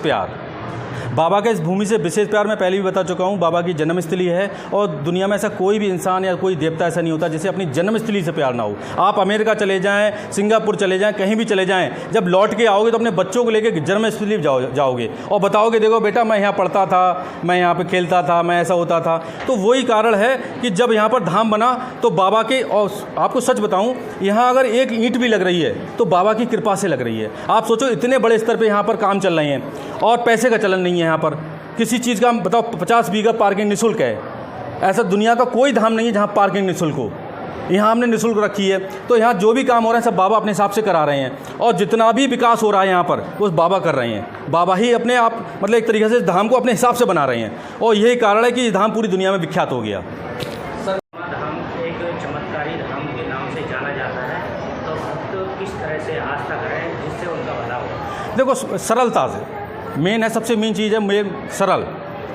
प्यार, बाबा का इस भूमि से विशेष प्यार मैं पहले भी बता चुका हूँ। बाबा की जन्मस्थली है और दुनिया में ऐसा कोई भी इंसान या कोई देवता ऐसा नहीं होता जिसे अपनी जन्मस्थली से प्यार ना हो। आप अमेरिका चले जाएं, सिंगापुर चले जाएं, कहीं भी चले जाएं, जब लौट के आओगे तो अपने बच्चों को लेकर जन्मस्थली जाओगे और बताओगे देखो बेटा मैं यहाँ पढ़ता था, मैं यहाँ पर खेलता था, मैं ऐसा होता था। तो वही कारण है कि जब यहाँ पर धाम बना तो बाबा के, और आपको सच बताऊँ, यहाँ अगर एक ईंट भी लग रही है तो बाबा की कृपा से लग रही है। आप सोचो इतने बड़े स्तर पर यहाँ पर काम चल रहे हैं और पैसे का चलन नहीं है यहाँ पर किसी चीज़ का। बताओ 50 बीघा पार्किंग निःशुल्क है। ऐसा दुनिया का कोई धाम नहीं है जहाँ पार्किंग निःशुल्क हो। यहाँ हमने निःशुल्क रखी है। तो यहाँ जो भी काम हो रहा है सब बाबा अपने हिसाब से करा रहे हैं और जितना भी विकास हो रहा है यहाँ पर वो बाबा कर रहे हैं। बाबा ही अपने आप मतलब एक तरीके से धाम को अपने हिसाब से बना रहे हैं और यही कारण है कि ये धाम पूरी दुनिया में विख्यात हो गया। सर, धाम एक चमत्कारी धाम के नाम से जाना जाता है, तो भक्त किस तरह से आस्था करें जिससे उनका भला हो? देखो, सरलता से मेन है, सबसे मेन चीज़ है मेन सरल।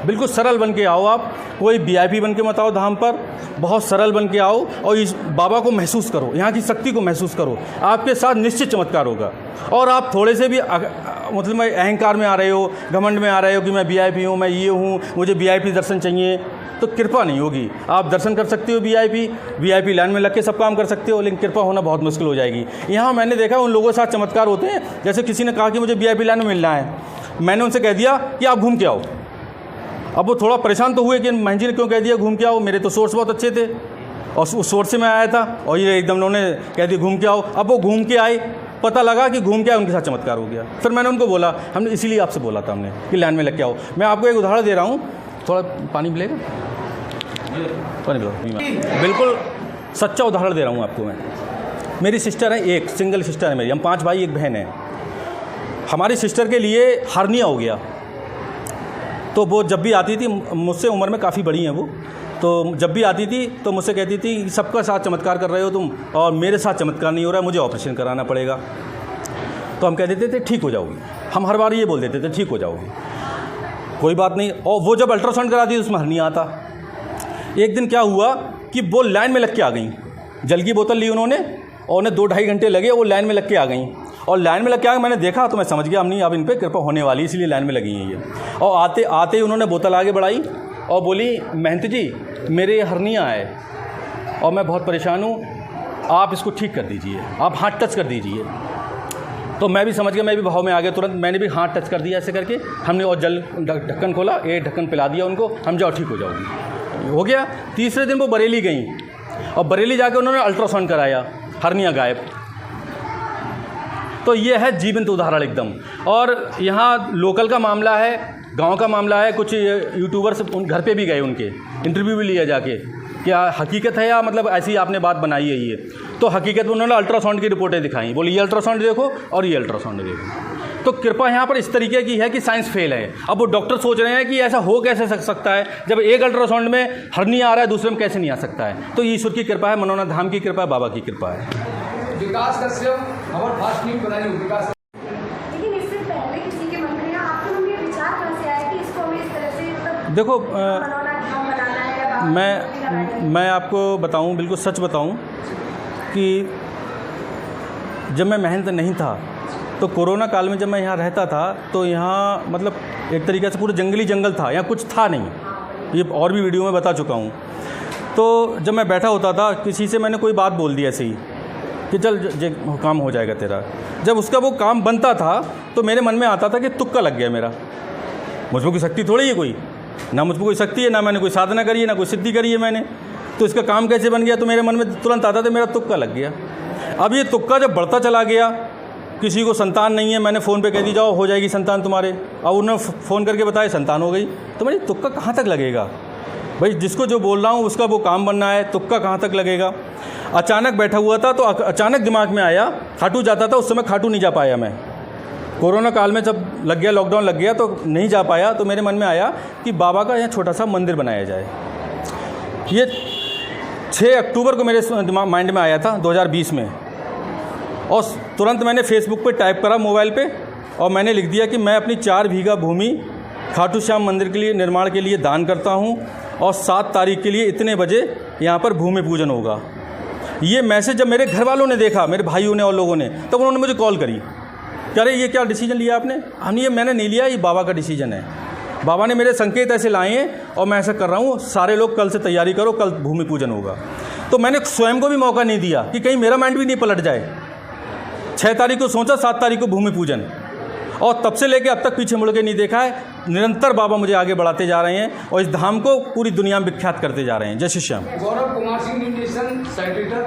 बिल्कुल सरल बन के आओ। आप कोई वीआईपी बन के मत आओ धाम पर, बहुत सरल बन के आओ और इस बाबा को महसूस करो, यहाँ की शक्ति को महसूस करो। आपके साथ निश्चित चमत्कार होगा। और आप थोड़े से भी मतलब मैं अहंकार में आ रहे हो, घमंड में आ रहे हो कि मैं वीआईपी हूँ, मैं ये हूँ, मुझे वीआईपी दर्शन चाहिए, तो कृपा नहीं होगी। आप दर्शन कर सकते हो वीआईपी लाइन में लग के सब काम कर सकते हो, लेकिन कृपा होना बहुत मुश्किल हो जाएगी। यहाँ मैंने देखा उन लोगों के साथ चमत्कार होते हैं। जैसे किसी ने कहा कि मुझे वीआईपी लाइन में मिलना है, मैंने उनसे कह दिया कि आप घूम के आओ। अब वो थोड़ा परेशान तो हुए कि महन जी ने क्यों कह दिया घूम के आओ, मेरे तो सोर्स बहुत अच्छे थे और उस सोर्स से मैं आया था और ये एकदम उन्होंने कह दिया घूम के आओ। अब वो घूम के आए, पता लगा कि घूम के आए, उनके साथ चमत्कार हो गया। फिर मैंने उनको बोला, हमने इसीलिए आपसे बोला था हमने कि लाइन में लग के आओ। मैं आपको एक उदाहरण दे रहा हूँ, थोड़ा पानी मिलेगा, पानी पिलाओ। बिल्कुल सच्चा उदाहरण दे रहा हूँ आपको मैं। मेरी सिस्टर है, एक सिंगल सिस्टर है मेरी, हम 5 भाई 1 बहन है। हमारी सिस्टर के लिए हर्निया हो गया, तो वो जब भी आती थी, मुझसे उम्र में काफ़ी बड़ी हैं वो, तो जब भी आती थी तो मुझसे कहती थी सबका साथ चमत्कार कर रहे हो तुम और मेरे साथ चमत्कार नहीं हो रहा है, मुझे ऑपरेशन कराना पड़ेगा। तो हम कह देते थे ठीक हो जाओगी, हम हर बार ये बोल देते थे ठीक हो जाओगी, कोई बात नहीं। और वो जब अल्ट्रासाउंड कराती थी उसमें हर्निया आता। एक दिन क्या हुआ कि वो लाइन में लग के आ गई, जल की बोतल ली उन्होंने और उन्हें 2-2.5 घंटे लगे, वो लाइन में लग के आ गई। और लाइन में लग के आ गई, मैंने देखा तो मैं समझ गया नहीं अब इन पर कृपा होने वाली, इसलिए लाइन में लगी हैं ये। और आते आते ही उन्होंने बोतल आगे बढ़ाई और बोली महंत जी मेरे हर्निया है और मैं बहुत परेशान हूँ, आप इसको ठीक कर दीजिए, आप हाथ टच कर दीजिए। तो मैं भी समझ गया, मैं भी भाव में आ गया तुरंत, मैंने भी हाथ टच कर दिया ऐसे करके। हमने और जल ढक्कन खोला, एक ढक्कन पिला दिया उनको, हम जाओ ठीक हो जाओगी, हो गया। तीसरे दिन वो बरेली गई और बरेली जाकर उन्होंने अल्ट्रासाउंड कराया, हर्निया गायब। तो ये है जीवंत उदाहरण एकदम। और यहाँ लोकल का मामला है, गांव का मामला है। कुछ यूट्यूबर्स उन घर पे भी गए, उनके इंटरव्यू भी लिया जाके, क्या हकीकत है या मतलब ऐसी आपने बात बनाई है ये। तो हकीकत में उन्होंने अल्ट्रासाउंड की रिपोर्टें दिखाई, बोले ये अल्ट्रासाउंड देखो और ये अल्ट्रासाउंड देखो। तो कृपा यहाँ पर इस तरीके की है कि साइंस फेल है। अब वो डॉक्टर सोच रहे हैं कि ऐसा हो कैसे सकता है, जब एक अल्ट्रासाउंड में हर्निया आ रहा है दूसरे में कैसे नहीं आ सकता है। तो ईश्वर की कृपा है, मनोनाथ धाम की कृपा है, बाबा की कृपा है। विकास कश्यप और फास्ट न्यूज बनाई विकास। लेकिन इससे पहले किसी के मन में आपके मन में विचार कैसे आया कि इसको हमें इस तरह से देखो बनाना है? मैं आपको बताऊं, बिल्कुल सच बताऊं कि जब मैं महंत नहीं था तो कोरोना काल में जब मैं यहाँ रहता था तो यहाँ मतलब एक तरीके से पूरा जंगली जंगल था, यहाँ कुछ था नहीं। ये और भी वीडियो में बता चुका हूँ। तो जब मैं बैठा होता था किसी से मैंने कोई बात बोल दी ऐसे ही कि चल काम हो जाएगा तेरा। जब उसका वो काम बनता था तो मेरे मन में आता था कि तुक्का लग गया मेरा। मुझ पर कोई शक्ति थोड़ी है, कोई ना मुझ पर कोई शक्ति है, ना मैंने कोई साधना करी है, ना कोई सिद्धि करी है मैंने। तो इसका काम कैसे बन गया, तो मेरे मन में तुरंत आता था मेरा तुक्का लग गया। अब ये तुक्का जब बढ़ता चला गया, किसी को संतान नहीं है, मैंने फ़ोन पे कह दी जाओ हो जाएगी संतान तुम्हारे, अब उन्होंने फ़ोन करके बताया संतान हो गई। तो मेरी तुक्का कहाँ तक लगेगा भाई, जिसको जो बोल रहा हूँ उसका वो काम बनना है, तुक्का कहाँ तक लगेगा। अचानक बैठा हुआ था तो अचानक दिमाग में आया, खाटू जाता था, उस समय खाटू नहीं जा पाया मैं। कोरोना काल में जब लग गया, लॉकडाउन लग गया तो नहीं जा पाया। तो मेरे मन में आया कि बाबा का यहाँ छोटा सा मंदिर बनाया जाए। ये 6 अक्टूबर को मेरे दिमाग माइंड में आया था 2020 में, और तुरंत मैंने फेसबुक पे टाइप करा मोबाइल पे और मैंने लिख दिया कि मैं अपनी 4 बीघा भूमि खाटू श्याम मंदिर के लिए निर्माण के लिए दान करता हूँ और 7 तारीख के लिए इतने बजे यहाँ पर भूमि पूजन होगा। ये मैसेज जब मेरे घर वालों ने देखा, मेरे भाइयों ने और लोगों ने, तब उन्होंने मुझे कॉल करी कह रहे ये क्या डिसीजन लिया आपने? हमने ये मैंने नहीं लिया, ये बाबा का डिसीजन है। बाबा ने मेरे संकेत ऐसे लाए हैं और मैं ऐसा कर रहा हूँ, सारे लोग कल से तैयारी करो, कल भूमि पूजन होगा। तो मैंने स्वयं को भी मौका नहीं दिया कि कहीं मेरा माइंड भी नहीं पलट जाए। 6 तारीख को सोचा, 7 तारीख को भूमि पूजन, और तब से लेकर अब तक पीछे मुड़ के नहीं देखा है। निरंतर बाबा मुझे आगे बढ़ाते जा रहे हैं और इस धाम को पूरी दुनिया में विख्यात करते जा रहे हैं। जय श्री श्याम। गौरव कुमार सिंह, सेक्रेटरी।